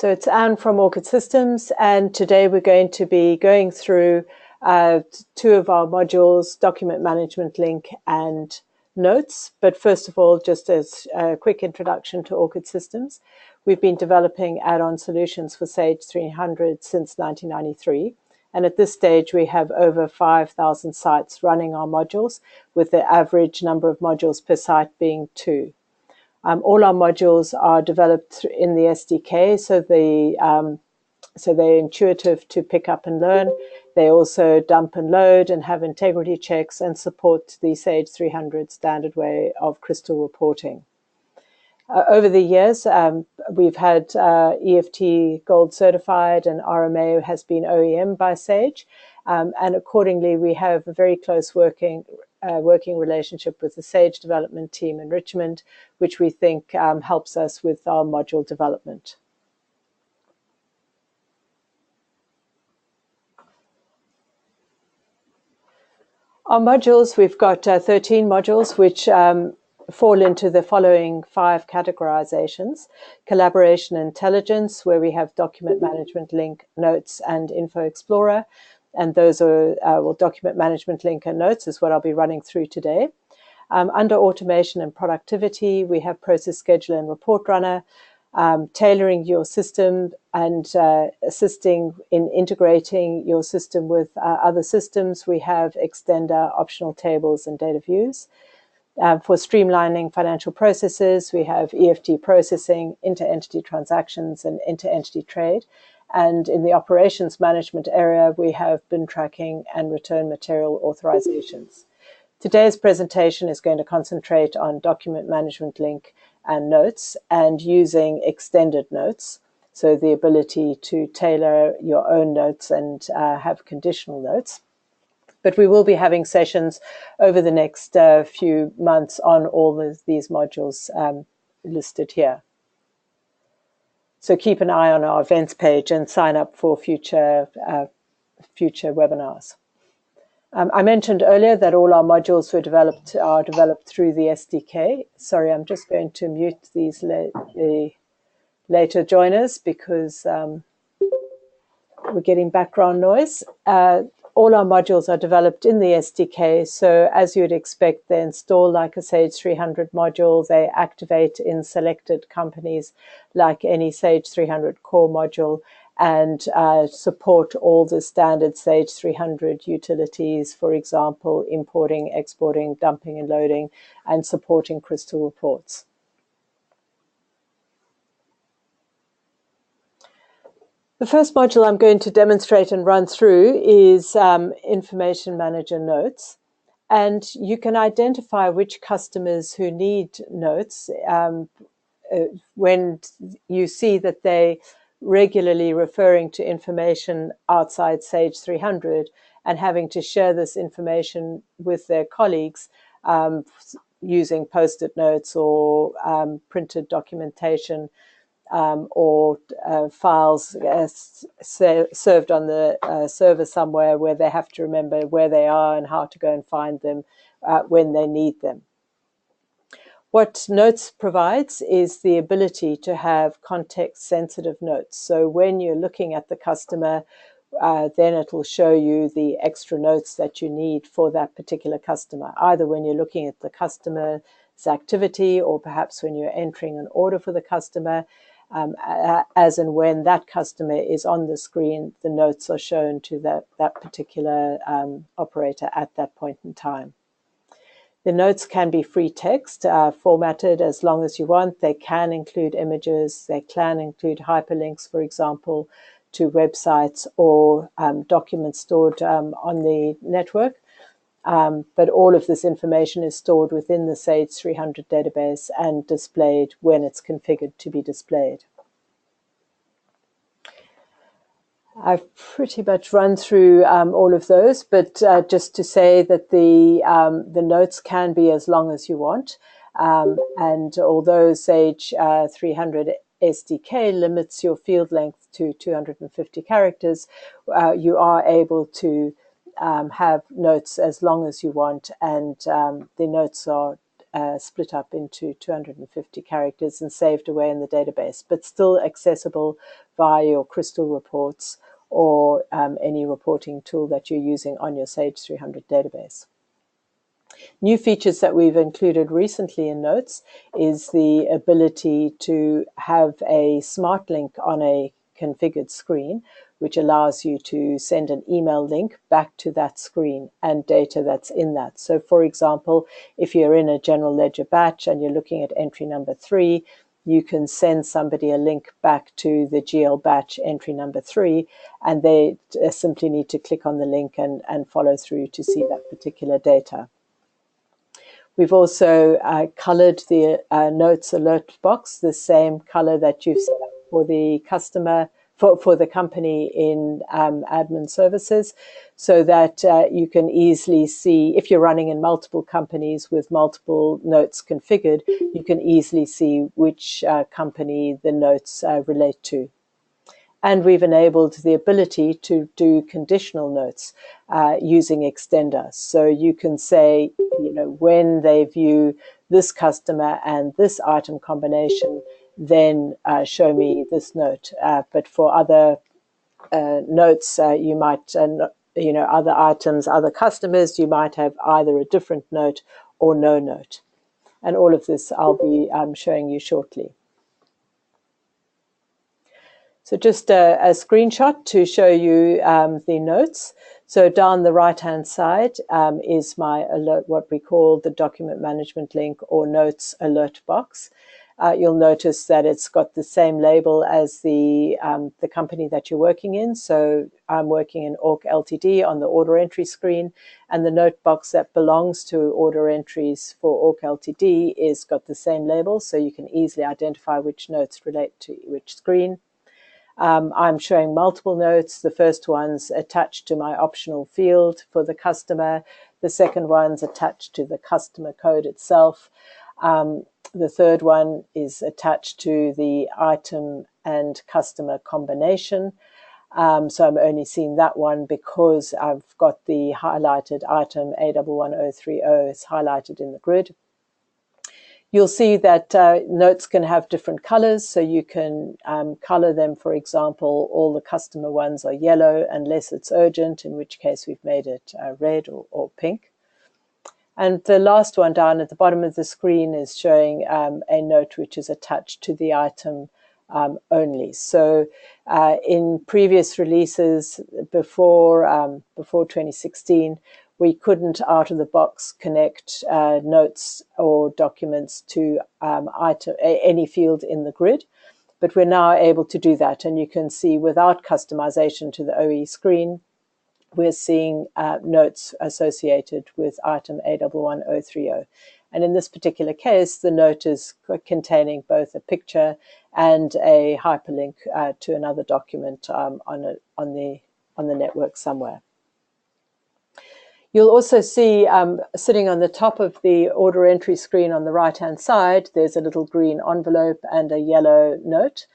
So it's Anne from Orchid Systems, and today we're going to be going through two of our modules, Document Management Link and Notes. But first of all, just as a quick introduction to Orchid Systems, we've been developing add-on solutions for Sage 300 since 1993. And at this stage, we have over 5,000 sites running our modules, with the average number of modules per site being 2. All our modules are developed in the SDK, so they're intuitive to pick up and learn. They also dump and load and have integrity checks and support the Sage 300 standard way of crystal reporting. Over the years, we've had EFT Gold certified, and RMA has been OEM by Sage, and accordingly we have a very close working relationship with the Sage development team in Richmond, which we think helps us with our module development. Our modules, we've got 13 modules, which fall into the following 5 categorizations: collaboration intelligence, where we have document management link, notes, and info explorer. And those are, document management link and notes is what I'll be running through today. Under automation and productivity, we have process scheduler and report runner. Tailoring your system and assisting in integrating your system with other systems, we have extender, optional tables, and data views. For streamlining financial processes, we have EFT processing, inter-entity transactions, and inter-entity trade. And in the operations management area, we have bin tracking and return material authorizations. Today's presentation is going to concentrate on document management link and notes, and using extended notes, so the ability to tailor your own notes and have conditional notes. But we will be having sessions over the next few months on all of these modules listed here. So keep an eye on our events page and sign up for future webinars. I mentioned earlier that all our modules are developed through the SDK. Sorry, I'm just going to mute these later joiners because we're getting background noise. All our modules are developed in the SDK, so as you'd expect, they install like a Sage 300 module. They activate in selected companies like any Sage 300 core module, and support all the standard Sage 300 utilities, for example, importing, exporting, dumping and loading, and supporting crystal reports. The first module I'm going to demonstrate and run through is Information Manager Notes. And you can identify which customers who need notes when you see that they regularly referring to information outside Sage 300 and having to share this information with their colleagues using post-it notes or printed documentation or files served on the server somewhere where they have to remember where they are and how to go and find them when they need them. What Notes provides is the ability to have context-sensitive notes. So when you're looking at the customer, then it will show you the extra notes that you need for that particular customer, either when you're looking at the customer's activity or perhaps when you're entering an order for the customer. As and when that customer is on the screen, the notes are shown to that particular operator at that point in time. The notes can be free text, formatted as long as you want. They can include images. They can include hyperlinks, for example, to websites or documents stored on the network. But all of this information is stored within the Sage 300 database and displayed when it's configured to be displayed. I've pretty much run through all of those, but just to say that the notes can be as long as you want. And although Sage 300 SDK limits your field length to 250 characters, you are able to have notes as long as you want, and the notes are split up into 250 characters and saved away in the database, but still accessible via your Crystal reports or any reporting tool that you're using on your Sage 300 database. New features that we've included recently in Notes is the ability to have a SmartLink on a configured screen, which allows you to send an email link back to that screen and data that's in that. So for example, if you're in a general ledger batch and you're looking at entry number 3, you can send somebody a link back to the GL batch entry number 3, and they simply need to click on the link and follow through to see that particular data. We've also colored the Notes alert box, the same color that you've set up for the customer, for the company in admin services, so that you can easily see, if you're running in multiple companies with multiple notes configured, you can easily see which company the notes relate to. And we've enabled the ability to do conditional notes using extender. So you can say, when they view this customer and this item combination, then show me this note. But for other notes, you might, other items, other customers, you might have either a different note or no note. And all of this I'll be showing you shortly. So just a screenshot to show you the notes. So down the right-hand side is my alert, what we call the document management link or notes alert box. You'll notice that it's got the same label as the company that you're working in. So I'm working in Orc Ltd on the order entry screen, and the note box that belongs to order entries for Orc Ltd is got the same label, so you can easily identify which notes relate to which screen. I'm showing multiple notes. The first one's attached to my optional field for the customer. The second one's attached to the customer code itself. The third one is attached to the item and customer combination. So I'm only seeing that one because I've got the highlighted item A11030 is highlighted in the grid. You'll see that notes can have different colors, so you can color them. For example, all the customer ones are yellow unless it's urgent, in which case we've made it red or pink. And the last one down at the bottom of the screen is showing a note which is attached to the item only. So in previous releases before 2016, we couldn't out of the box connect notes or documents to any field in the grid, but we're now able to do that. And you can see without customization to the OE screen, we're seeing notes associated with item A11030. And in this particular case, the note is containing both a picture and a hyperlink to another document on the network somewhere. You'll also see sitting on the top of the order entry screen on the right-hand side, there's a little green envelope and a yellow note.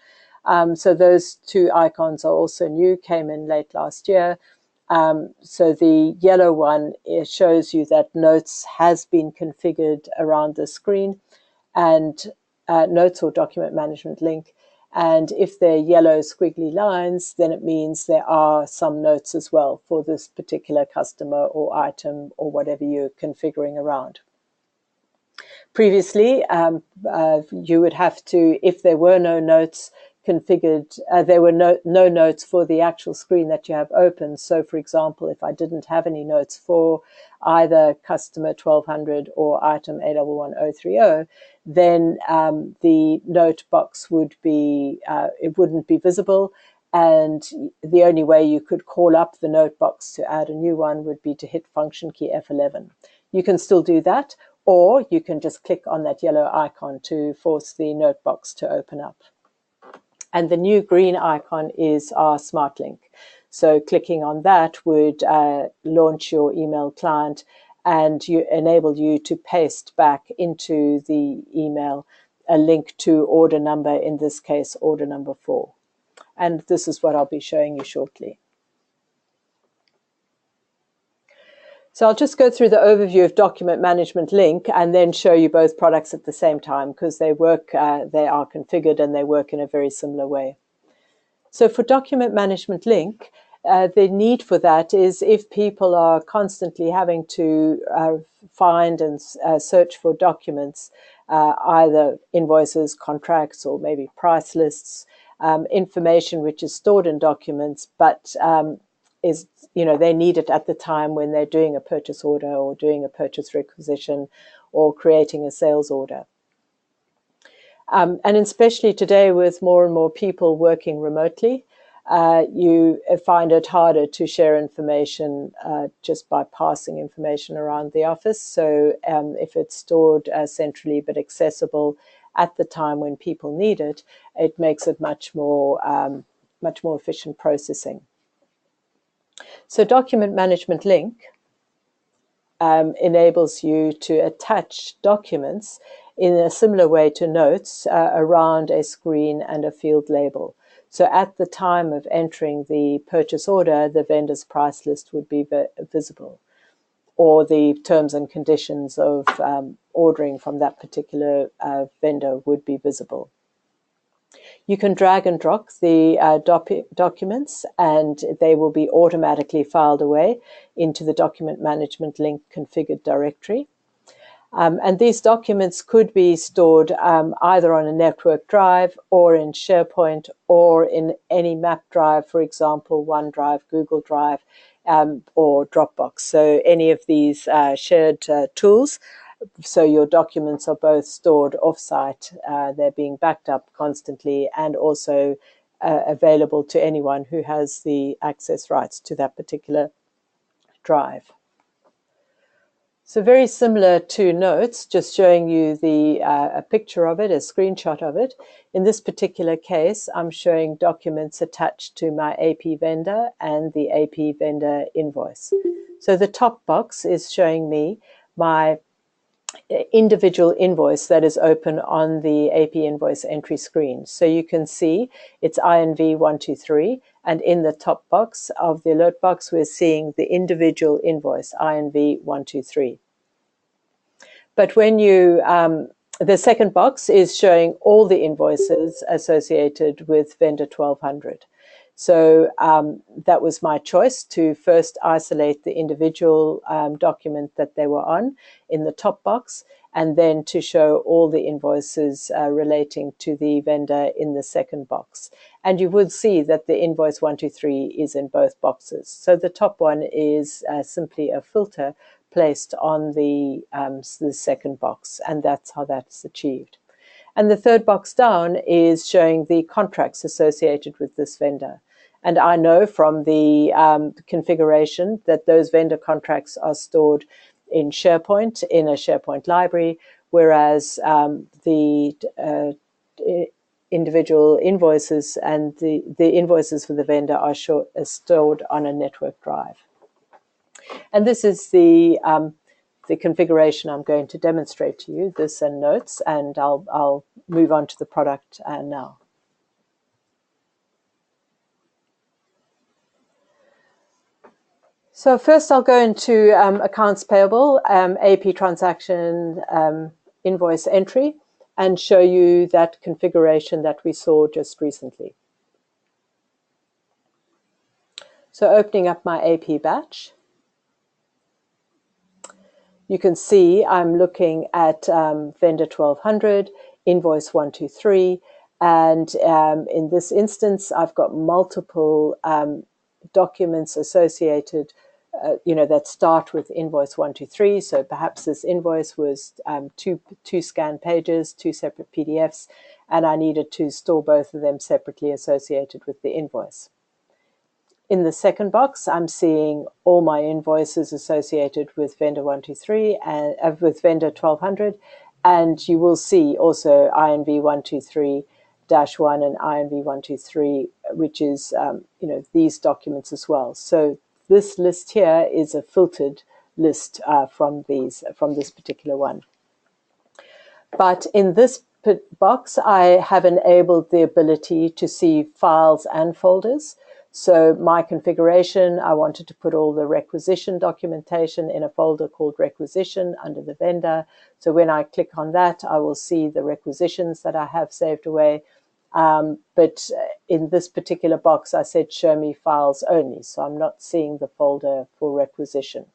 So those two icons are also new, came in late last year. So the yellow one shows you that Notes has been configured around the screen, and Notes or document management link. And if they're yellow squiggly lines, then it means there are some notes as well for this particular customer or item or whatever you're configuring around. Previously, you would have to, if there were no notes configured, there were no notes for the actual screen that you have open. So for example, if I didn't have any notes for either customer 1200 or item A11030, then the note box would be, it wouldn't be visible. And the only way you could call up the note box to add a new one would be to hit function key F11. You can still do that, or you can just click on that yellow icon to force the note box to open up. And the new green icon is our SmartLink. So clicking on that would launch your email client and enable you to paste back into the email a link to order number, in this case, order number 4. And this is what I'll be showing you shortly. So I'll just go through the overview of Document Management Link and then show you both products at the same time, because they work, they are configured and they work in a very similar way. So for Document Management Link, the need for that is if people are constantly having to find and search for documents, either invoices, contracts, or maybe price lists, information which is stored in documents, but is, they need it at the time when they're doing a purchase order or doing a purchase requisition or creating a sales order. And especially today with more and more people working remotely, you find it harder to share information just by passing information around the office. So if it's stored centrally but accessible at the time when people need it, it makes it much more efficient processing. So Document Management Link enables you to attach documents in a similar way to notes around a screen and a field label. So at the time of entering the purchase order, the vendor's price list would be visible, or the terms and conditions of ordering from that particular vendor would be visible. You can drag and drop the documents, and they will be automatically filed away into the Document Management Link configured directory. And these documents could be stored either on a network drive or in SharePoint or in any map drive, for example, OneDrive, Google Drive, or Dropbox. So any of these shared tools. So your documents are both stored off-site, they're being backed up constantly, and also available to anyone who has the access rights to that particular drive. So very similar to Notes, just showing you a picture of it, a screenshot of it. In this particular case, I'm showing documents attached to my AP vendor and the AP vendor invoice. So the top box is showing me my individual invoice that is open on the AP invoice entry screen. So you can see it's INV 123, and in the top box of the alert box, we're seeing the individual invoice, INV 123. But when you, the second box is showing all the invoices associated with vendor 1200. So that was my choice, to first isolate the individual document that they were on in the top box, and then to show all the invoices relating to the vendor in the second box. And you would see that the invoice 123 is in both boxes. So the top one is simply a filter placed on the second box, and that's how that's achieved. And the third box down is showing the contracts associated with this vendor. And I know from the configuration that those vendor contracts are stored in SharePoint, in a SharePoint library, whereas the individual invoices and the invoices for the vendor are stored on a network drive. And this is the configuration I'm going to demonstrate to you, this and Notes, and I'll move on to the product now. So first I'll go into accounts payable, AP transaction, invoice entry, and show you that configuration that we saw just recently. So opening up my AP batch, you can see I'm looking at vendor 1200, invoice 123, and in this instance, I've got multiple documents associated, that start with invoice 123. So perhaps this invoice was two scan pages, two separate PDFs, and I needed to store both of them separately associated with the invoice. In the second box, I'm seeing all my invoices associated with vendor 123 and with vendor 1200, and you will see also INV 123-1 and INV 123, which is these documents as well. So this list here is a filtered list from this particular one. But in this box, I have enabled the ability to see files and folders. So my configuration, I wanted to put all the requisition documentation in a folder called requisition under the vendor. So when I click on that, I will see the requisitions that I have saved away. But in this particular box, I said show me files only. So I'm not seeing the folder for requisition.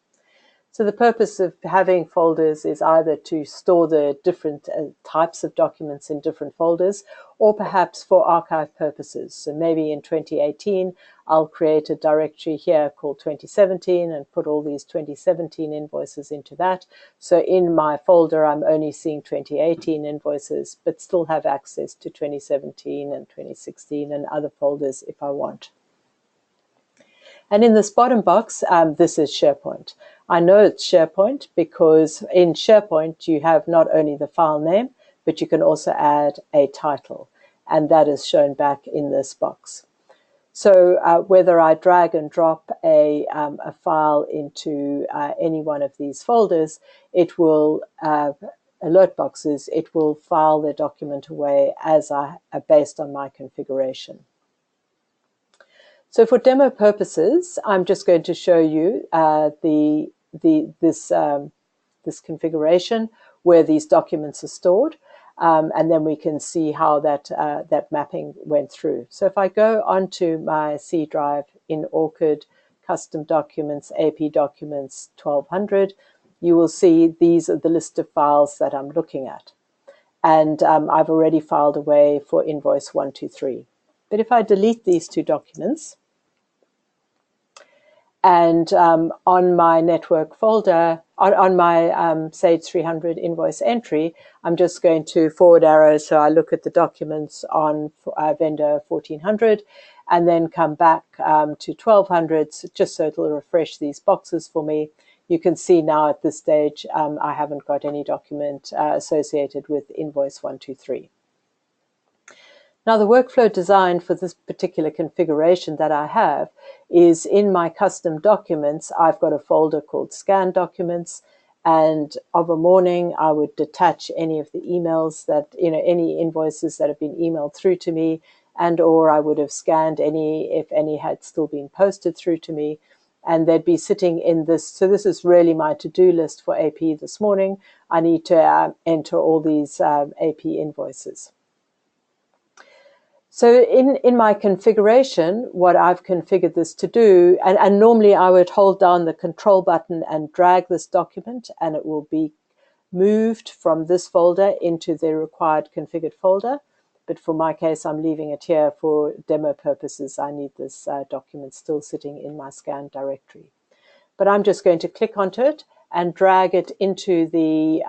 So the purpose of having folders is either to store the different types of documents in different folders, or perhaps for archive purposes. So maybe in 2018, I'll create a directory here called 2017 and put all these 2017 invoices into that. So in my folder, I'm only seeing 2018 invoices, but still have access to 2017 and 2016 and other folders if I want. And in this bottom box, this is SharePoint. I know it's SharePoint because in SharePoint, you have not only the file name, but you can also add a title. And that is shown back in this box. So whether I drag and drop a file into any one of these folders, it will, alert boxes, it will file the document away as based on my configuration. So for demo purposes, I'm just going to show you this configuration where these documents are stored, and then we can see how that mapping went through. So if I go onto my C drive in Orchid, custom documents, AP documents 1200, you will see these are the list of files that I'm looking at. And I've already filed away for invoice 123. But if I delete these two documents, and on my network folder, on my Sage 300 invoice entry, I'm just going to forward arrow. So I look at the documents on vendor 1400 and then come back to 1200, just so it'll refresh these boxes for me. You can see now at this stage, I haven't got any document associated with invoice 123. Now, the workflow design for this particular configuration that I have is in my custom documents. I've got a folder called scan documents, and of a morning, I would detach any of the emails that, any invoices that have been emailed through to me, and or I would have scanned any, if any had still been posted through to me, and they'd be sitting in this. So this is really my to-do list for AP this morning. I need to enter all these AP invoices. So in my configuration, what I've configured this to do, and normally I would hold down the control button and drag this document, and it will be moved from this folder into the required configured folder. But for my case, I'm leaving it here for demo purposes. I need this document still sitting in my scan directory. But I'm just going to click onto it and drag it into the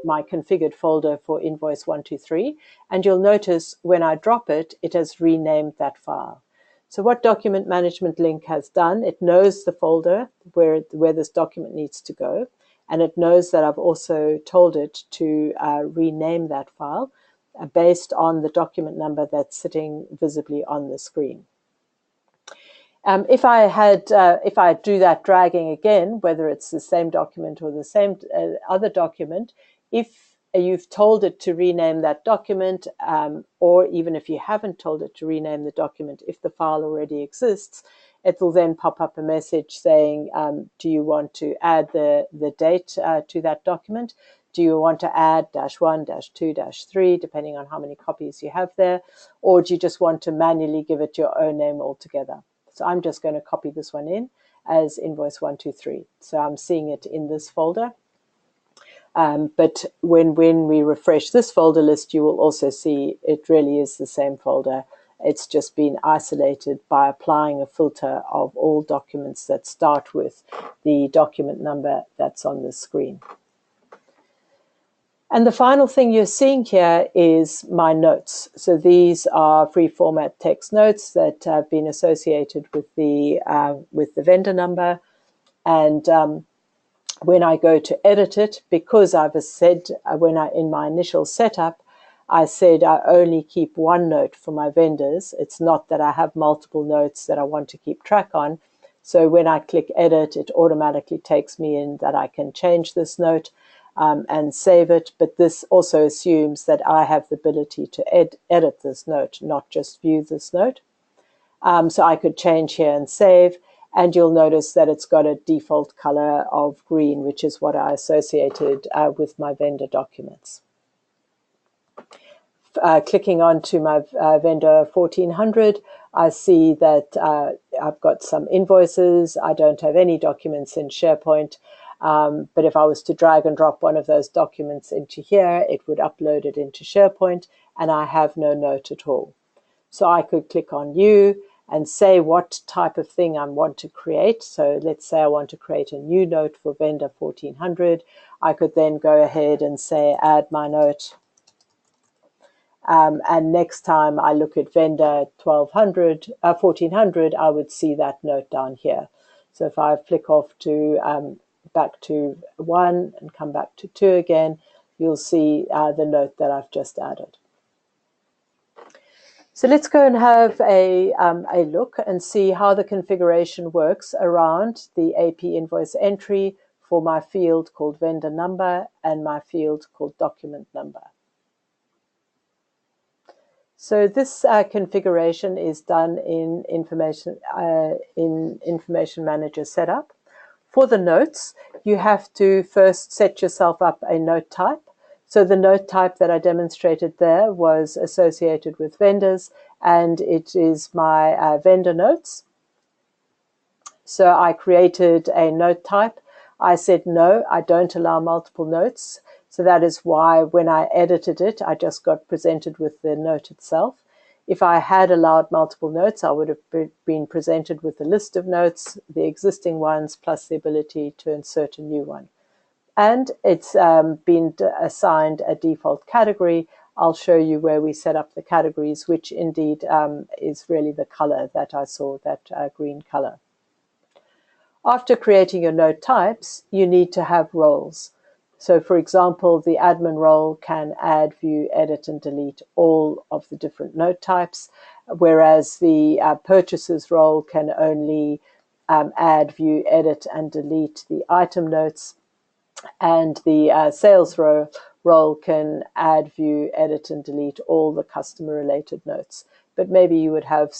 my configured folder for invoice 123. And you'll notice when I drop it, it has renamed that file. So what Document Management Link has done, it knows the folder where this document needs to go. And it knows that I've also told it to rename that file based on the document number that's sitting visibly on the screen. If I do that dragging again, whether it's the same document or the same other document, if you've told it to rename that document, or even if you haven't told it to rename the document, if the file already exists, it will then pop up a message saying, do you want to add the date to that document? Do you want to add -1, -2, -3, depending on how many copies you have there? Or do you just want to manually give it your own name altogether? So I'm just going to copy this one in as invoice 123. So I'm seeing it in this folder. But when we refresh this folder list, you will also see it really is the same folder. It's just been isolated by applying a filter of all documents that start with the document number that's on the screen. And the final thing you're seeing here is my notes. So these are free format text notes that have been associated with the vendor number. And when I go to edit it, because I've said in my initial setup, I said I only keep one note for my vendors. It's not that I have multiple notes that I want to keep track on. So when I click edit, it automatically takes me in that I can change this note and save it. But this also assumes that I have the ability to edit this note, not just view this note. So I could change here and save, and you'll notice that it's got a default color of green, which is what I associated with my vendor documents. Clicking onto my vendor 1400, I see that I've got some invoices. I don't have any documents in SharePoint, but if I was to drag and drop one of those documents into here, it would upload it into SharePoint, and I have no note at all. So I could click on New and say what type of thing I want to create. So let's say I want to create a new note for vendor 1400. I could then go ahead and say add my note. And next time I look at vendor 1400, I would see that note down here. So if I flick off to back to 1 and come back to 2 again, you'll see the note that I've just added. So let's go and have a look and see how the configuration works around the AP invoice entry for my field called vendor number and my field called document number. So this configuration is done in Information Manager Setup. For the notes, you have to first set yourself up a note type. So the note type that I demonstrated there was associated with vendors, and it is my vendor notes. So I created a note type. I said, no, I don't allow multiple notes. So that is why when I edited it, I just got presented with the note itself. If I had allowed multiple notes, I would have been presented with a list of notes, the existing ones, plus the ability to insert a new one. And it's been assigned a default category. I'll show you where we set up the categories, which indeed is really the color that I saw, that green color. After creating your note types, you need to have roles. So for example, the admin role can add, view, edit, and delete all of the different note types, whereas the purchasers role can only add, view, edit, and delete the item notes. And the sales role can add, view, edit, and delete all the customer-related notes. But maybe you would have,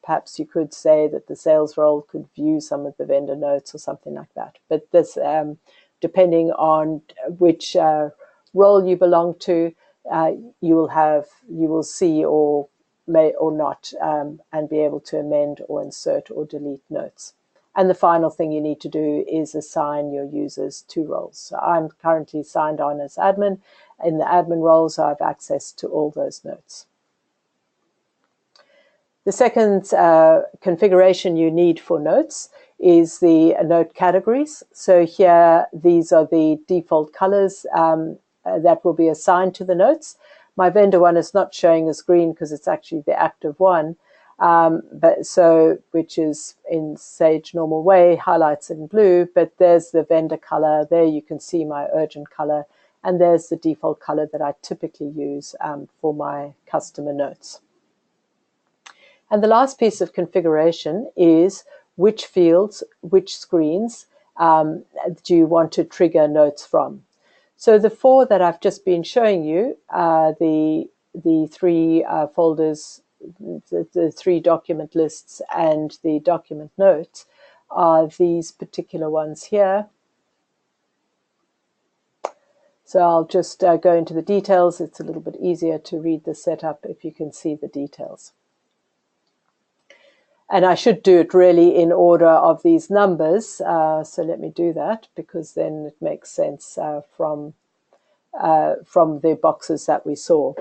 perhaps you could say that the sales role could view some of the vendor notes or something like that. But this, depending on which role you belong to, you will see or may or not, and be able to amend or insert or delete notes. And the final thing you need to do is assign your users to roles. So I'm currently signed on as admin. In the admin role, so I have access to all those notes. The second configuration you need for notes is the note categories. So here, these are the default colors that will be assigned to the notes. My vendor one is not showing as green because it's actually the active one. Which is in Sage normal way, highlights in blue, but there's the vendor color. There you can see my urgent color, and there's the default color that I typically use for my customer notes. And the last piece of configuration is which fields, which screens do you want to trigger notes from. So the 4 that I've just been showing you, the 3 folders, the 3 document lists and the document notes, are these particular ones here. So I'll just go into the details. It's a little bit easier to read the setup if you can see the details. And I should do it really in order of these numbers. So let me do that, because then it makes sense from the boxes that we saw.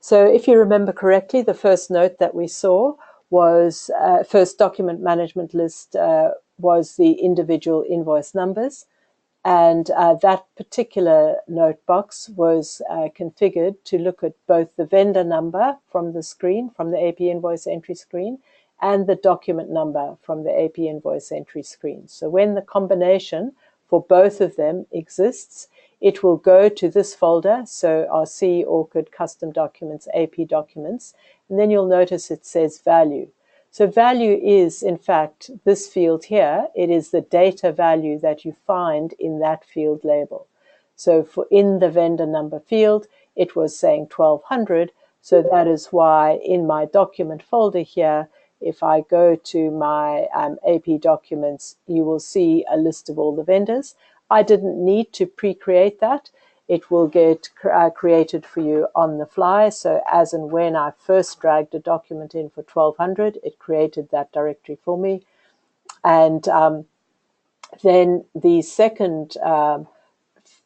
So if you remember correctly, the first note that we saw was, first document management list was the individual invoice numbers. And that particular note box was configured to look at both the vendor number from the screen, from the AP invoice entry screen, and the document number from the AP invoice entry screen. So when the combination for both of them exists, it will go to this folder, so RC, Orchid, Custom Documents, AP Documents, and then you'll notice it says value. So value is, in fact, this field here. It is the data value that you find in that field label. So for in the vendor number field, it was saying 1200, so that is why in my document folder here, if I go to my AP documents, you will see a list of all the vendors. I didn't need to pre-create that. It will get created for you on the fly. So as and when I first dragged a document in for 1200, it created that directory for me. And then the second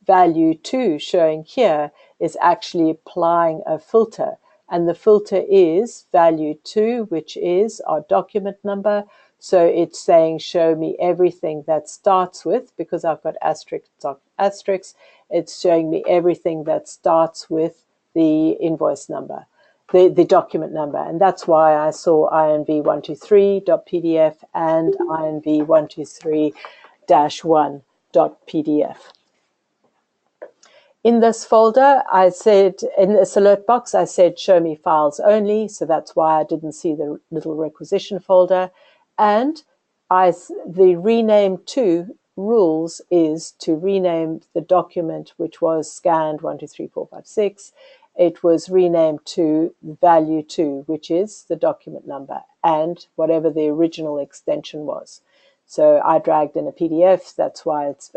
value 2 showing here is actually applying a filter. And the filter is value 2, which is our document number. So it's saying show me everything that starts with, because I've got asterisks, it's showing me everything that starts with the invoice number, the document number. And that's why I saw inv123.pdf and inv123-1.pdf. In this folder, I said, in this alert box, I said, show me files only. So that's why I didn't see the little requisition folder. And the rename to rules is to rename the document, which was scanned 123456. It was renamed to value 2, which is the document number and whatever the original extension was. So I dragged in a PDF. That's why it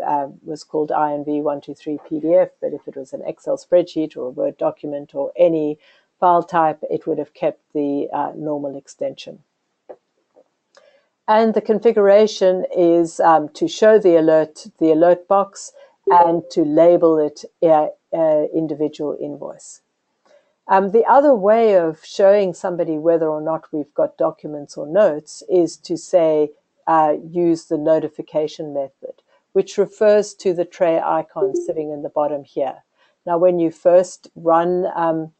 was called INV123 PDF. But if it was an Excel spreadsheet or a Word document or any file type, it would have kept the normal extension. And the configuration is to show the alert box and to label it individual invoice. The other way of showing somebody whether or not we've got documents or notes is to say, use the notification method, which refers to the tray icon sitting in the bottom here. Now, when you first run the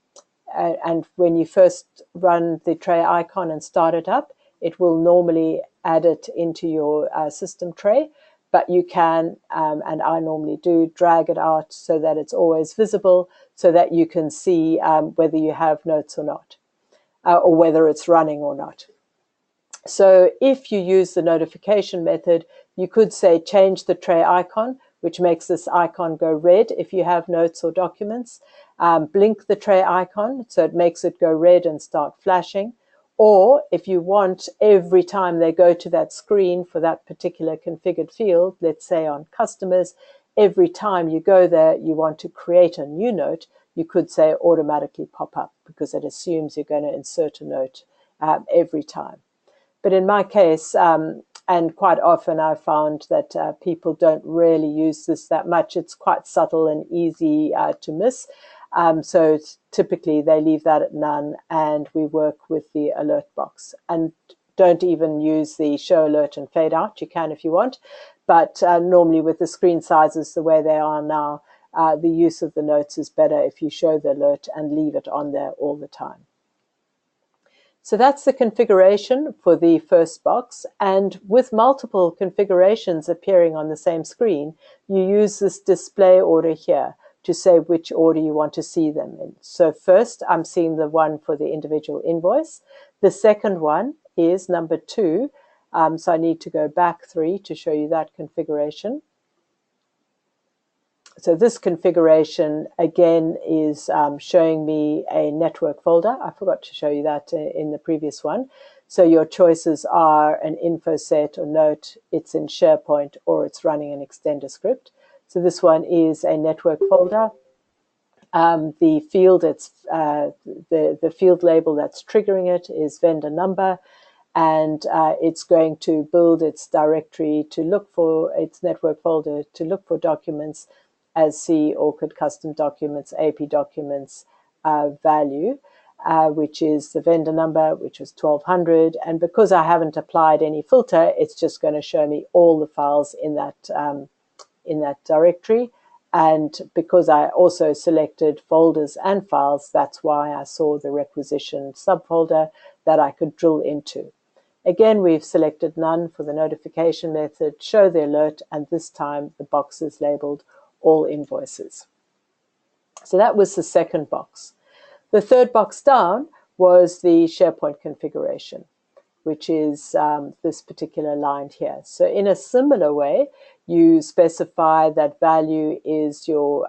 tray icon and start it up, it will normally add it into your system tray, but you can, and I normally do, drag it out so that it's always visible, so that you can see whether you have notes or not, or whether it's running or not. So if you use the notification method, you could say change the tray icon, which makes this icon go red if you have notes or documents. Blink the tray icon, so it makes it go red and start flashing. Or if you want every time they go to that screen for that particular configured field, let's say on customers, every time you go there, you want to create a new note, you could say automatically pop up, because it assumes you're going to insert a note every time. But in my case, and quite often I found that people don't really use this that much. It's quite subtle and easy to miss. So typically they leave that at none, and we work with the alert box. And don't even use the show alert and fade out. You can if you want. But normally with the screen sizes the way they are now, the use of the notes is better if you show the alert and leave it on there all the time. So that's the configuration for the first box. And with multiple configurations appearing on the same screen, you use this display order here to say which order you want to see them in. So first, I'm seeing the one for the individual invoice. The second one is number 2. So I need to go back 3 to show you that configuration. So this configuration, again, is showing me a network folder. I forgot to show you that in the previous one. So your choices are an InfoSet or Note, it's in SharePoint, or it's running an extender script. So this one is a network folder. The field, the field label that's triggering it is vendor number, and it's going to build its directory to look for its network folder to look for documents as C, Orchid custom documents, AP documents value, which is the vendor number, which is 1200. And because I haven't applied any filter, it's just going to show me all the files in that directory. And because I also selected folders and files, that's why I saw the requisition subfolder that I could drill into. Again, we've selected none for the notification method, show the alert, and this time the box is labeled all invoices. So that was the second box. The third box down was the SharePoint configuration, which is this particular line here. So in a similar way, you specify that value is your,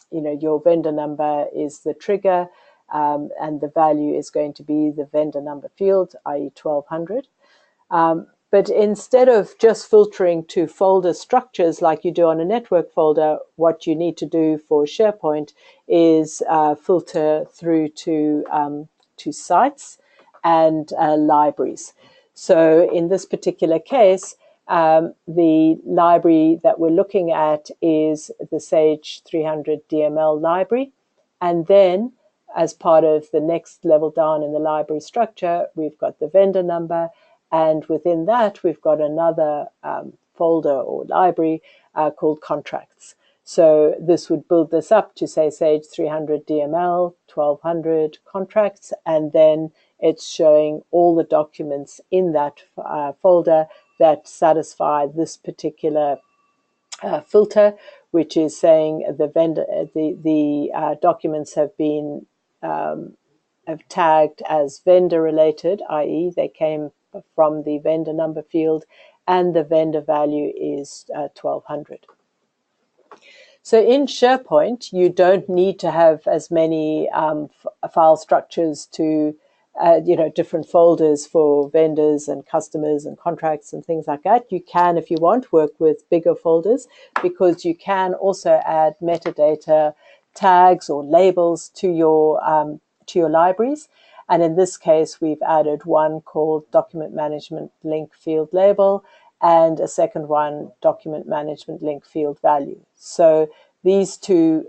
your vendor number is the trigger, and the value is going to be the vendor number field, i.e. 1200. But instead of just filtering to folder structures like you do on a network folder, what you need to do for SharePoint is filter through to sites and libraries. So in this particular case, the library that we're looking at is the Sage 300 DML library. And then as part of the next level down in the library structure, we've got the vendor number. And within that, we've got another folder or library called contracts. So this would build this up to, say, Sage 300 DML, 1200 contracts, and then it's showing all the documents in that folder that satisfy this particular filter, which is saying the vendor, the documents have been have tagged as vendor related, i.e. they came from the vendor number field, and the vendor value is 1200. So in SharePoint, you don't need to have as many file structures to, different folders for vendors and customers and contracts and things like that. You can, if you want, work with bigger folders, because you can also add metadata tags or labels to your libraries. And in this case, we've added one called Document Management Link Field Label and a second one, Document Management Link Field Value. So these two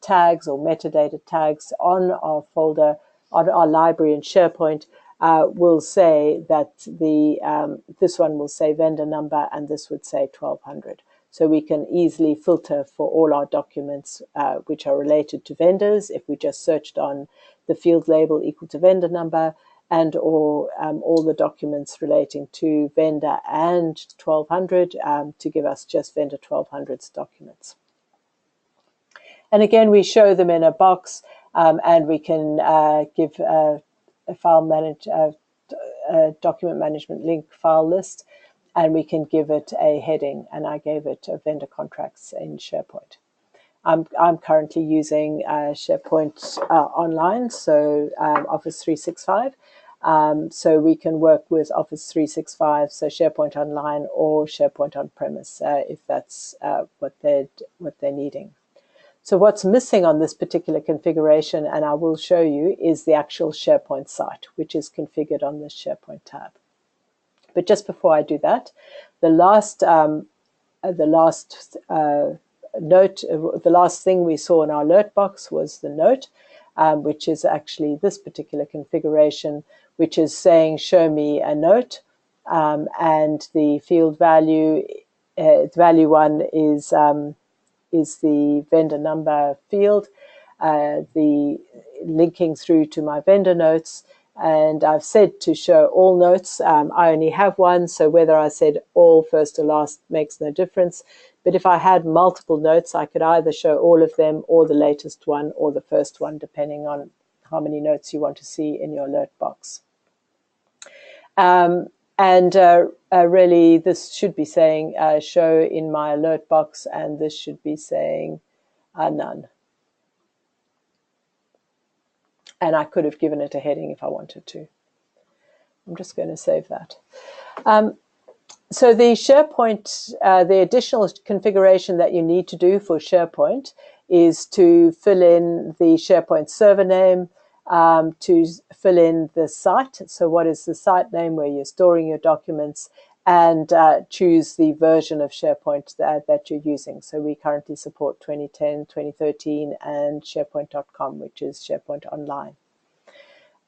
tags or metadata tags on our folder, on our library in SharePoint, will say that this one will say vendor number and this would say 1200. So we can easily filter for all our documents which are related to vendors if we just searched on the field label equal to vendor number, and or all the documents relating to vendor and 1200 to give us just vendor 1200's documents. And again, we show them in a box, and we can give a document management link file list, and we can give it a heading, and I gave it vendor contracts in SharePoint. I'm currently using SharePoint Online, so Office 365. So we can work with Office 365, so SharePoint Online or SharePoint On-Premise if that's what they're needing. So what's missing on this particular configuration, and I will show you, is the actual SharePoint site, which is configured on this SharePoint tab. But just before I do that, the last note, the last thing we saw in our alert box was the note, which is actually this particular configuration, which is saying, show me a note, and the field value, value one is the vendor number field, the linking through to my vendor notes. And I've said to show all notes. I only have one, so whether I said all first or last makes no difference. But if I had multiple notes, I could either show all of them or the latest one or the first one, depending on how many notes you want to see in your alert box. Really, this should be saying show in my alert box, and this should be saying none. And I could have given it a heading if I wanted to. I'm just going to save that. So the SharePoint, the additional configuration that you need to do for SharePoint is to fill in the SharePoint server name, to fill in the site. So what is the site name where you're storing your documents, and choose the version of SharePoint that you're using. So we currently support 2010, 2013, and SharePoint.com, which is SharePoint Online.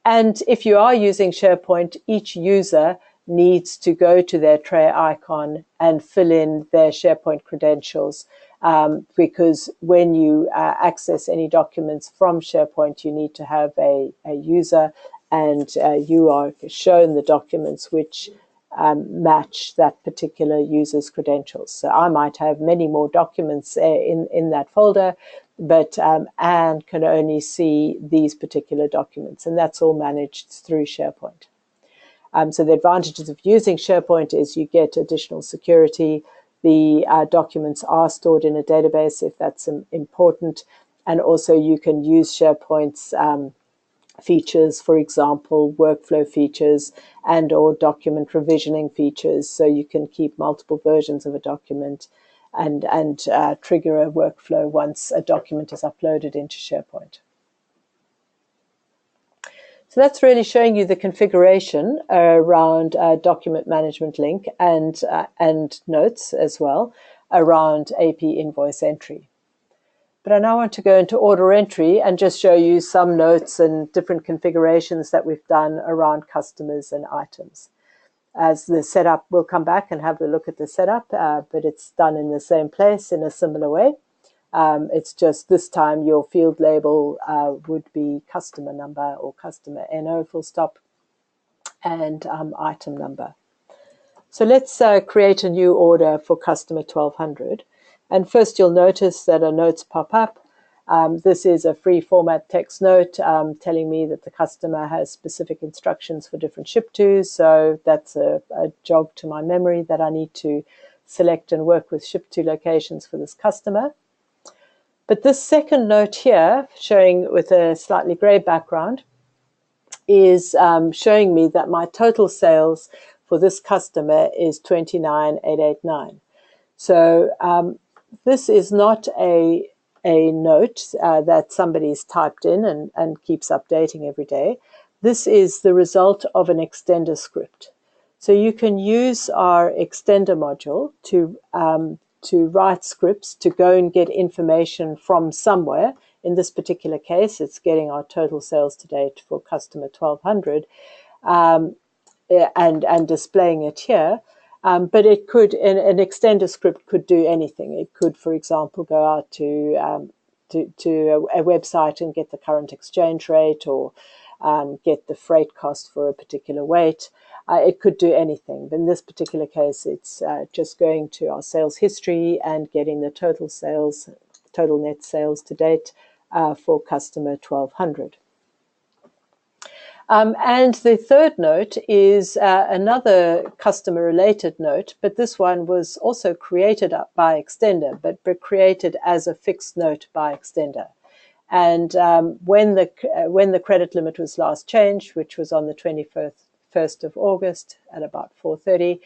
And if you are using SharePoint, each user needs to go to their tray icon and fill in their SharePoint credentials, because when you access any documents from SharePoint, you need to have a user, and you are shown the documents which match that particular user's credentials. So I might have many more documents in that folder, but Anne can only see these particular documents, and that's all managed through SharePoint. So the advantages of using SharePoint is you get additional security. The documents are stored in a database if that's important, and also you can use SharePoint's features, for example, workflow features and or document revisioning features, so you can keep multiple versions of a document and trigger a workflow once a document is uploaded into SharePoint. So that's really showing you the configuration around document management link and notes as well around AP invoice entry. But I now want to go into order entry and just show you some notes and different configurations that we've done around customers and items. As the setup, we'll come back and have a look at the setup, but it's done in the same place in a similar way. It's just this time your field label would be customer number or customer NO full stop and item number. So let's create a new order for customer 1200. And first you'll notice that a notes pop up. This is a free format text note telling me that the customer has specific instructions for different ship tos. So that's a jog to my memory that I need to select and work with ship to locations for this customer. But this second note here, showing with a slightly grey background, is showing me that my total sales for this customer is 29,889. So this is not a note that somebody's typed in and keeps updating every day. This is the result of an extender script. So you can use our extender module to write scripts to go and get information from somewhere. In this particular case, it's getting our total sales to date for customer 1200 and displaying it here. But it could, an extender script could do anything. It could, for example, go out to a website and get the current exchange rate or get the freight cost for a particular weight. It could do anything. But in this particular case, it's just going to our sales history and getting the total sales, total net sales to date for customer 1200. And the third note is another customer-related note, but this one was also created by Extender, but created as a fixed note by Extender. And when the credit limit was last changed, which was on the 21st of August at about 4:30,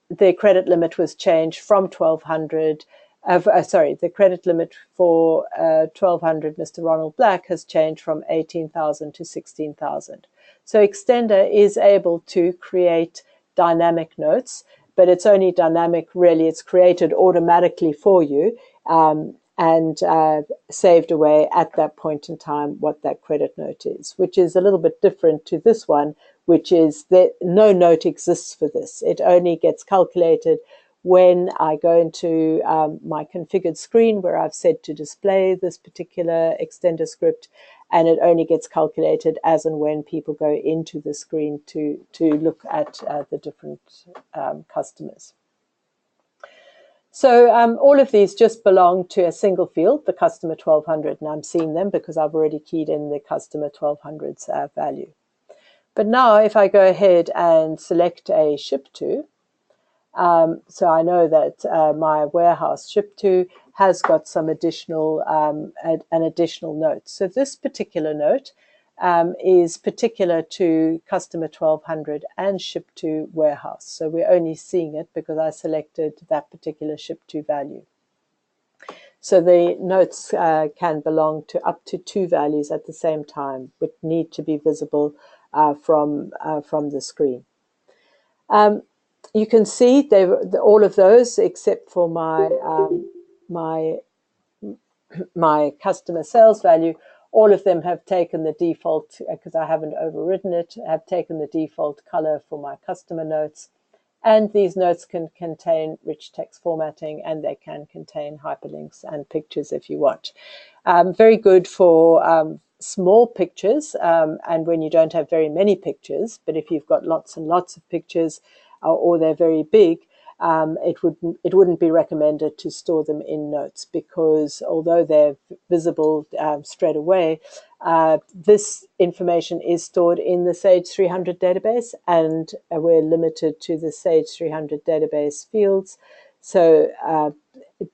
the credit limit was changed from 1,200. The credit limit for 1,200 Mr. Ronald Black has changed from 18,000 to 16,000. So Extender is able to create dynamic notes, but it's only dynamic really. It's created automatically for you and saved away at that point in time what that credit note is, which is a little bit different to this one, which is that no note exists for this. It only gets calculated when I go into my configured screen where I've said to display this particular extender script, and it only gets calculated as and when people go into the screen to look at the different customers. So all of these just belong to a single field, the customer 1200, and I'm seeing them because I've already keyed in the customer 1200's value. But now if I go ahead and select a ship to, so I know that my warehouse ship to has got some additional an additional note. So this particular note is particular to customer 1200 and ship to warehouse. So we're only seeing it because I selected that particular ship to value. So the notes can belong to up to 2 values at the same time, which need to be visible from the screen. You can see all of those except for my customer sales value. All of them have taken the default, because I haven't overridden it, have taken the default color for my customer notes. And these notes can contain rich text formatting, and they can contain hyperlinks and pictures if you want. Very good for small pictures and when you don't have very many pictures, but if you've got lots and lots of pictures or they're very big, it wouldn't be recommended to store them in notes, because although they're visible straight away, this information is stored in the Sage 300 database, and we're limited to the Sage 300 database fields. So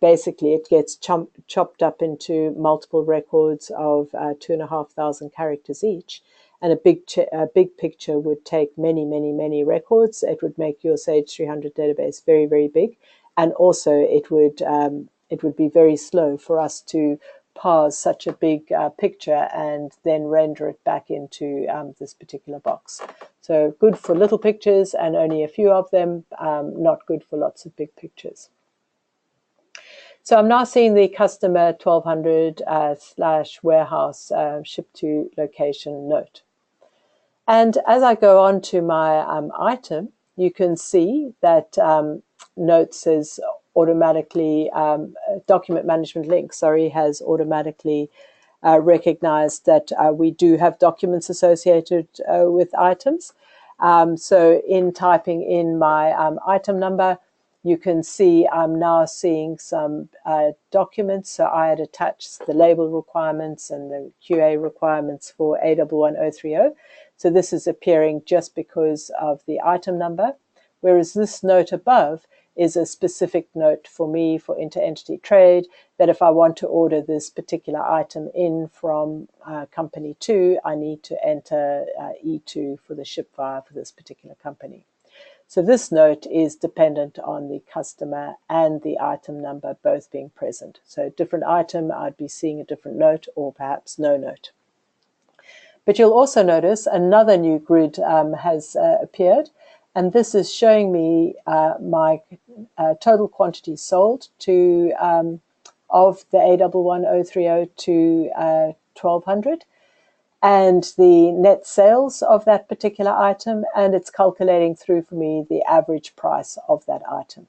basically it gets chopped up into multiple records of 2,500 characters each. And a big picture would take many, many, many records. It would make your Sage 300 database very, very big. And also it would be very slow for us to parse such a big picture and then render it back into this particular box. So good for little pictures and only a few of them, not good for lots of big pictures. So I'm now seeing the customer 1200 / warehouse ship to location note. And as I go on to my item, you can see that Notes is automatically, document management link, has automatically recognized that we do have documents associated with items. So in typing in my item number, you can see I'm now seeing some documents. So I had attached the label requirements and the QA requirements for A11030. So this is appearing just because of the item number, whereas this note above is a specific note for me for inter-entity trade, that if I want to order this particular item in from company 2, I need to enter E2 for the ship file for this particular company. So this note is dependent on the customer and the item number both being present. So different item, I'd be seeing a different note or perhaps no note. But you'll also notice another new grid has appeared, and this is showing me my total quantity sold to of the A11030 to 1200, and the net sales of that particular item, and it's calculating through for me the average price of that item.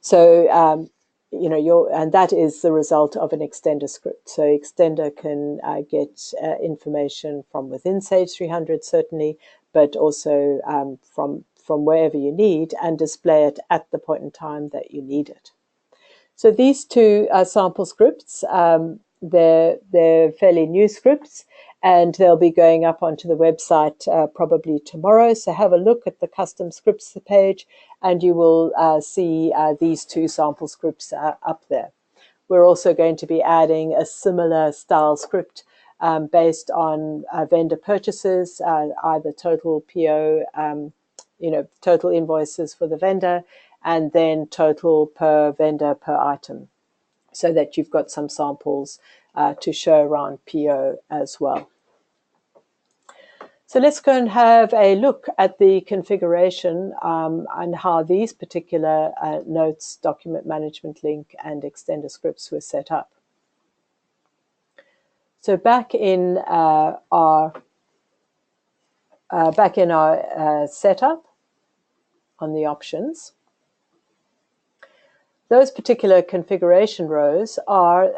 So and that is the result of an extender script. So extender can get information from within Sage 300 certainly, but also from wherever you need, and display it at the point in time that you need it. So these two sample scripts, they're fairly new scripts, and they'll be going up onto the website probably tomorrow. So have a look at the custom scripts page, and you will see these two sample scripts up there. We're also going to be adding a similar style script based on vendor purchases, either total PO, total invoices for the vendor, and then total per vendor per item, so that you've got some samples to show around PO as well. So let's go and have a look at the configuration and how these particular notes, document management link, and extender scripts were set up. So back in our setup on the options, those particular configuration rows are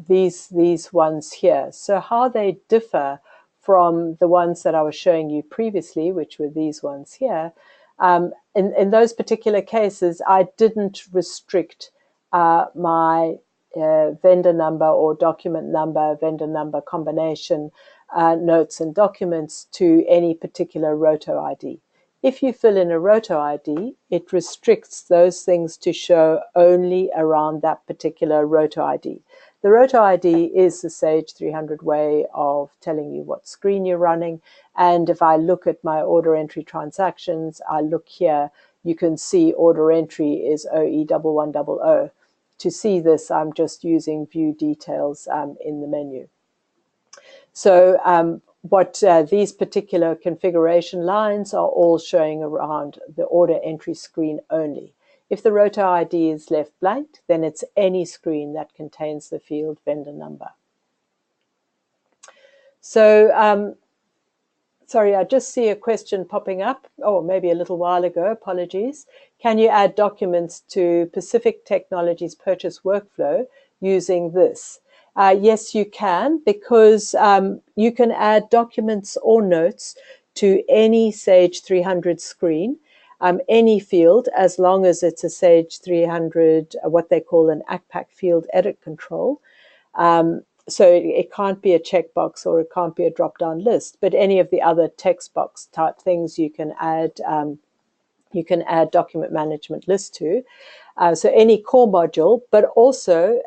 these ones here. So how they differ from the ones that I was showing you previously, which were these ones here, in those particular cases, I didn't restrict my vendor number or document number, vendor number combination, notes and documents to any particular roto ID. If you fill in a roto ID, it restricts those things to show only around that particular roto ID. The roto ID is the Sage 300 way of telling you what screen you're running. And if I look at my order entry transactions, I look here, you can see order entry is OE1100. To see this, I'm just using view details in the menu. So what these particular configuration lines are all showing around the order entry screen only. If the roto ID is left blank, then it's any screen that contains the field vendor number. So, sorry, I just see a question popping up. Oh, maybe a little while ago, apologies. Can you add documents to Pacific Technologies purchase workflow using this? Yes, you can, because you can add documents or notes to any Sage 300 screen, any field, as long as it's a Sage 300, what they call an ACPAC field edit control. So it can't be a checkbox or it can't be a drop-down list, but any of the other text box type things you can add you can add document management list to. So any core module, but also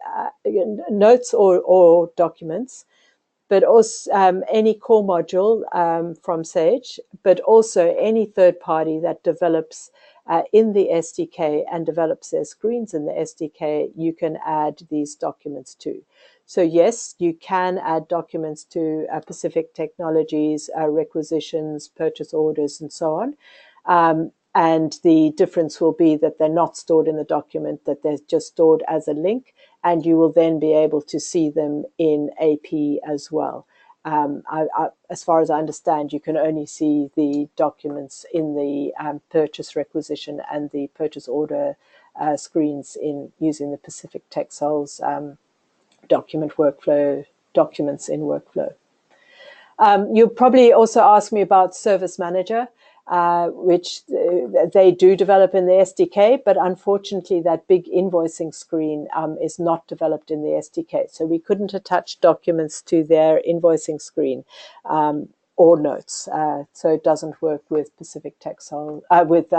notes or documents, but also any core module from Sage, but also any third party that develops in the SDK and develops their screens in the SDK, you can add these documents to. So yes, you can add documents to Pacific Technologies, requisitions, purchase orders, and so on. And the difference will be that they're not stored in the document, that they're just stored as a link, and you will then be able to see them in AP as well. As far as I understand, you can only see the documents in the purchase requisition and the purchase order screens in using the Pacific Textiles document workflow, documents in workflow. You'll probably also ask me about Service Manager, which they do develop in the SDK, but unfortunately that big invoicing screen is not developed in the SDK. So we couldn't attach documents to their invoicing screen or notes. So it doesn't work with Pacific Textile, with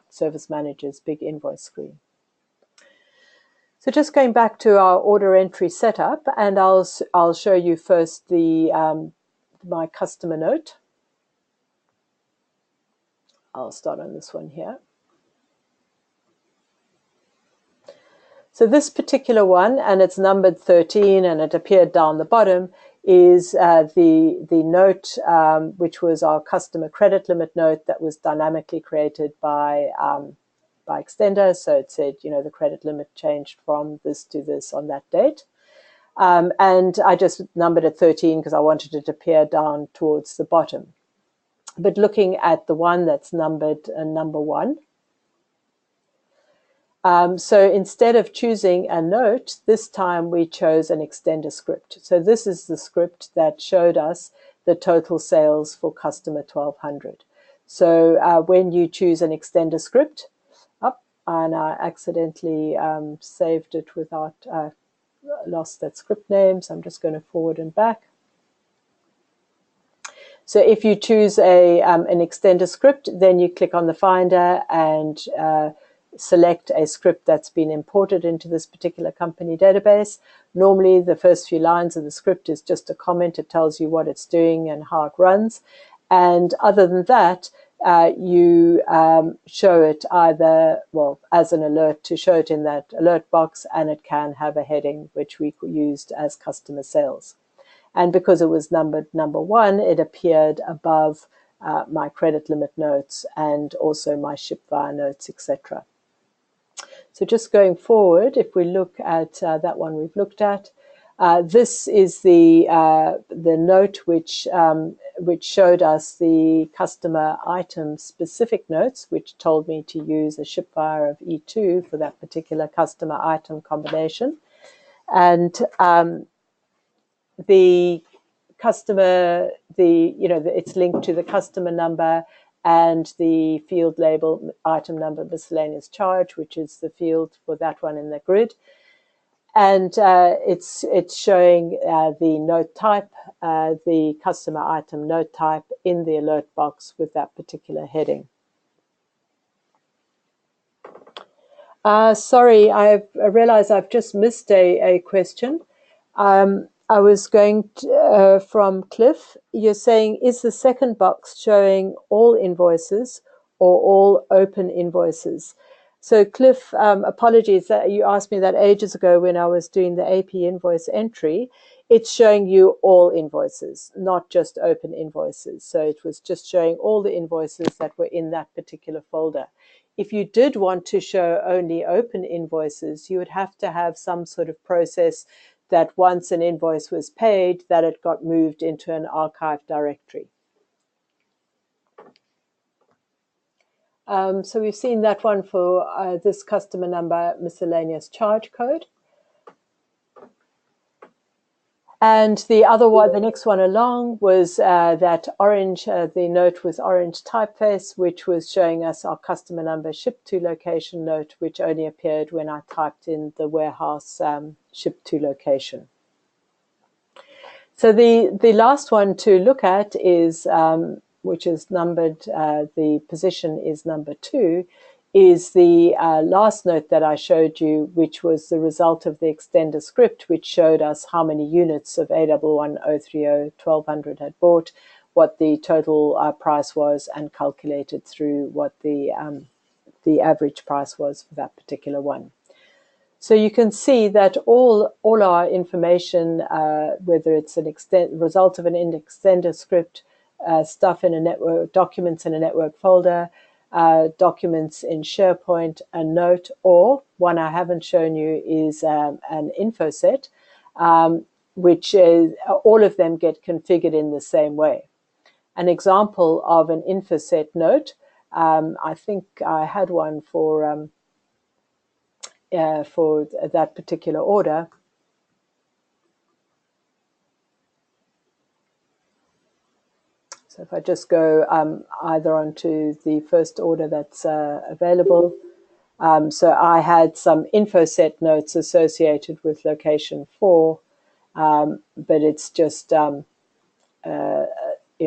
Service Manager's big invoice screen. So just going back to our order entry setup, and I'll show you first the my customer note. I'll start on this one here. So this particular one, and it's numbered 13, and it appeared down the bottom, is the note which was our customer credit limit note that was dynamically created by Extender. So it said, you know, the credit limit changed from this to this on that date. And I just numbered it 13 because I wanted it to appear down towards the bottom. But looking at the one that's numbered number 1, so instead of choosing a note, this time we chose an extender script. So this is the script that showed us the total sales for customer 1200. So when you choose an extender script, and I accidentally saved it without, lost that script name, so I'm just going to forward and back. So if you choose an extender script, then you click on the Finder and select a script that's been imported into this particular company database. Normally, the first few lines of the script is just a comment. It tells you what it's doing and how it runs. And other than that, you show it either, well, as an alert to show it in that alert box, and it can have a heading which we used as customer sales. And because it was numbered number 1, it appeared above my credit limit notes and also my ship via notes, etc. So just going forward, if we look at that one we've looked at, this is the note which showed us the customer item specific notes, which told me to use a ship via of E2 for that particular customer item combination. And the customer, it's linked to the customer number and the field label item number miscellaneous charge, which is the field for that one in the grid. And it's showing the note type, the customer item note type in the alert box with that particular heading. Sorry, I realize I've just missed a question. I was going to, from Cliff, you're saying, is the second box showing all invoices or all open invoices? So Cliff, apologies that you asked me that ages ago when I was doing the AP invoice entry. It's showing you all invoices, not just open invoices. So it was just showing all the invoices that were in that particular folder. If you did want to show only open invoices, you would have to have some sort of process that once an invoice was paid, that it got moved into an archive directory. So we've seen that one for this customer number miscellaneous charge code. And the other one, the next one along, was that orange, the note with orange typeface, which was showing us our customer number ship to location note, which only appeared when I typed in the warehouse ship to location. So the last one to look at is which is numbered, the position is number 2, is the last note that I showed you, which was the result of the extender script, which showed us how many units of A11030 1200 had bought, what the total price was, and calculated through what the average price was for that particular one. So you can see that all our information, whether it's an result of an extender script, stuff in a network, documents in a network folder, documents in SharePoint, a note, or one I haven't shown you is an InfoSet, which is, all of them get configured in the same way. An example of an InfoSet note, I think I had one for that particular order. So if I just go either onto the first order that's available, so I had some InfoSet notes associated with location 4, but it's just, you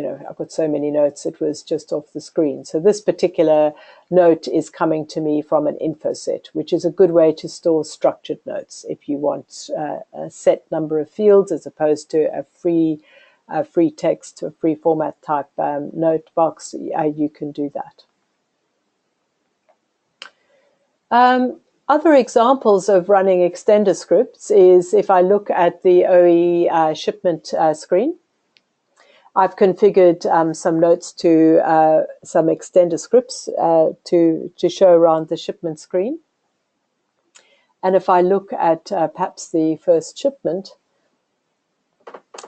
know, I've got so many notes, it was just off the screen. So this particular note is coming to me from an InfoSet, which is a good way to store structured notes. If you want a set number of fields as opposed to a free text or free format type note box, you can do that. Other examples of running extender scripts is if I look at the OE shipment screen, I've configured some notes to some extender scripts to show around the shipment screen. And if I look at perhaps the first shipment,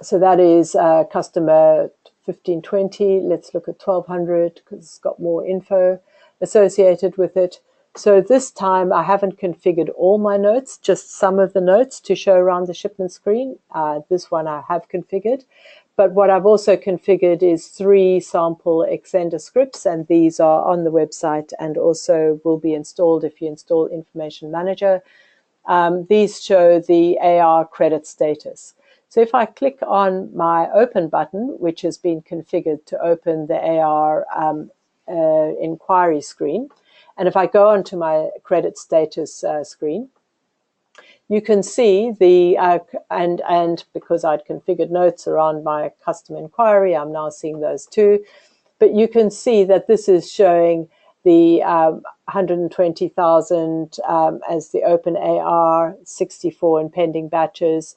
so that is customer 1520. Let's look at 1200 because it's got more info associated with it. So this time I haven't configured all my notes, just some of the notes to show around the shipment screen. This one I have configured. But what I've also configured is 3 sample extender scripts, and these are on the website and also will be installed if you install Information Manager. These show the AR credit status. So if I click on my Open button, which has been configured to open the AR inquiry screen, and if I go onto my credit status screen, you can see the, and because I'd configured notes around my custom inquiry, I'm now seeing those too. But you can see that this is showing the 120,000 as the open AR, 64 in pending batches.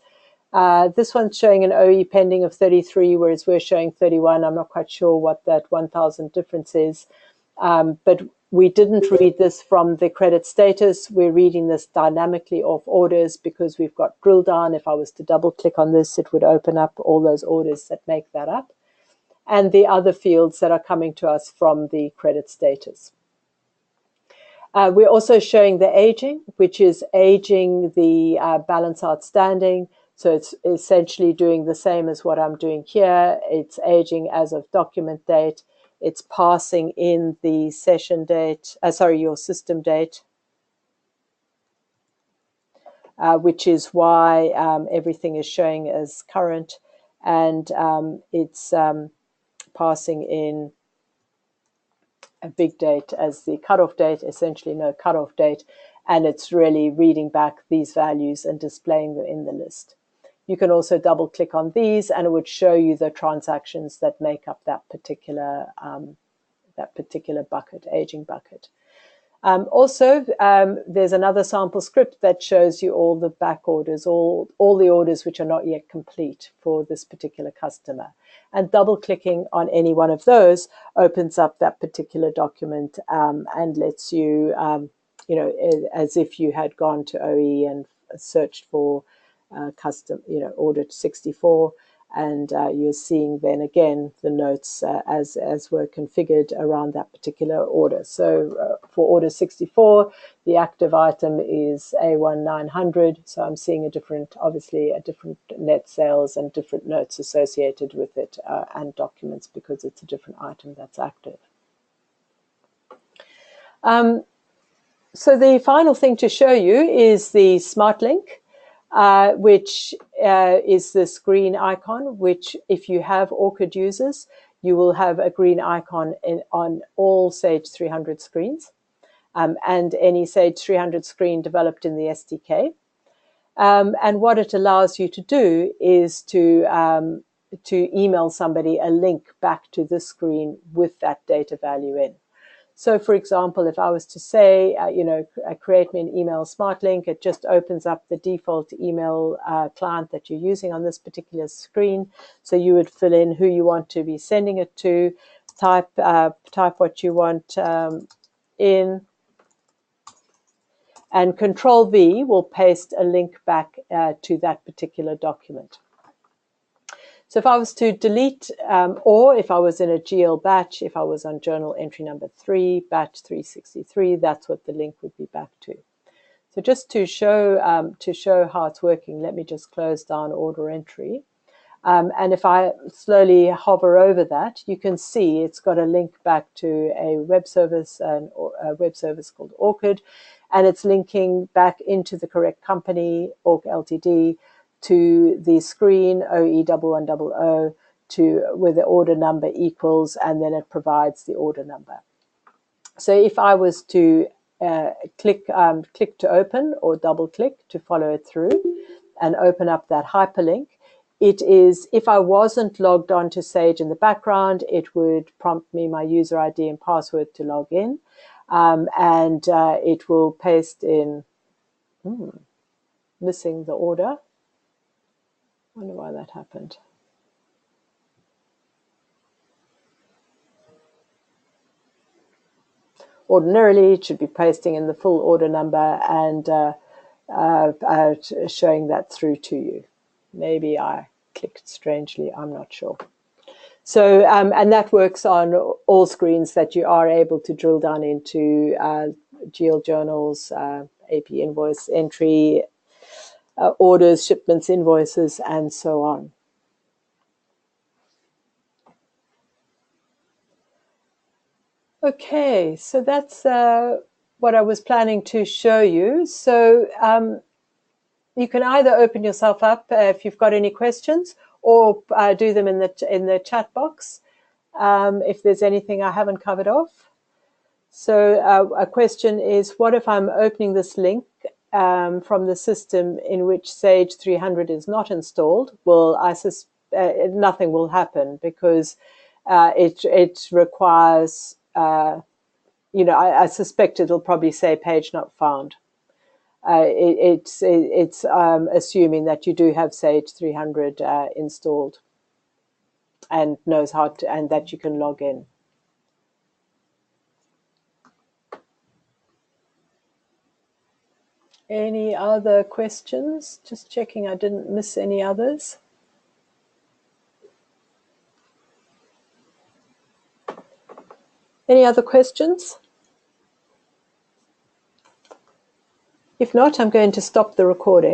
This one's showing an OE pending of 33, whereas we're showing 31. I'm not quite sure what that 1,000 difference is. But we didn't read this from the credit status. We're reading this dynamically off orders because we've got drill down. If I was to double click on this, it would open up all those orders that make that up, and the other fields that are coming to us from the credit status. We're also showing the aging, which is aging the balance outstanding. So it's essentially doing the same as what I'm doing here. It's aging as of document date. It's passing in the session date, your system date, which is why everything is showing as current, and it's passing in a big date as the cutoff date, essentially no cutoff date, and it's really reading back these values and displaying them in the list. You can also double click on these and it would show you the transactions that make up that particular bucket, aging bucket. Also, there's another sample script that shows you all the back orders, all the orders which are not yet complete for this particular customer. And double clicking on any one of those opens up that particular document and lets you, as if you had gone to OE and searched for custom, ordered 64, and you're seeing then again the notes as were configured around that particular order. So for order 64, the active item is A1900. So I'm seeing obviously a different net sales and different notes associated with it and documents because it's a different item that's active. So the final thing to show you is the SmartLink. Which is this green icon, which if you have Orchid users, you will have a green icon on all Sage 300 screens, and any Sage 300 screen developed in the SDK. And what it allows you to do is to email somebody a link back to this screen with that data value in. So, for example, if I was to say, create me an email SmartLink, it just opens up the default email client that you're using on this particular screen. So you would fill in who you want to be sending it to, type what you want in, and Control V will paste a link back to that particular document. So if I was to delete, or if I was in a GL batch, if I was on journal entry number 3, batch 363, that's what the link would be back to. So just to show how it's working, let me just close down order entry. And if I slowly hover over that, you can see it's got a link back to a web service called Orchid, and it's linking back into the correct company, Orc Ltd, to the screen OE1100 where the order number equals, and then it provides the order number. So if I was to click to open or double click to follow it through and open up that hyperlink, it is, if I wasn't logged on to Sage in the background, it would prompt me my user ID and password to log in, and it will paste in, missing the order. I wonder why that happened. Ordinarily, it should be pasting in the full order number and showing that through to you. Maybe I clicked strangely, I'm not sure. So, and that works on all screens that you are able to drill down into GL journals, AP invoice entry, orders, shipments, invoices, and so on. Okay, so that's what I was planning to show you. So you can either open yourself up if you've got any questions, or do them in the chat box if there's anything I haven't covered off. So a question is, what if I'm opening this link from the system in which Sage 300 is not installed? Well, nothing will happen, because it requires, I suspect it'll probably say page not found. It's assuming that you do have Sage 300 installed and knows how to, and that you can log in. Any other questions? Just checking I didn't miss any others. Any other questions? If not, I'm going to stop the recording.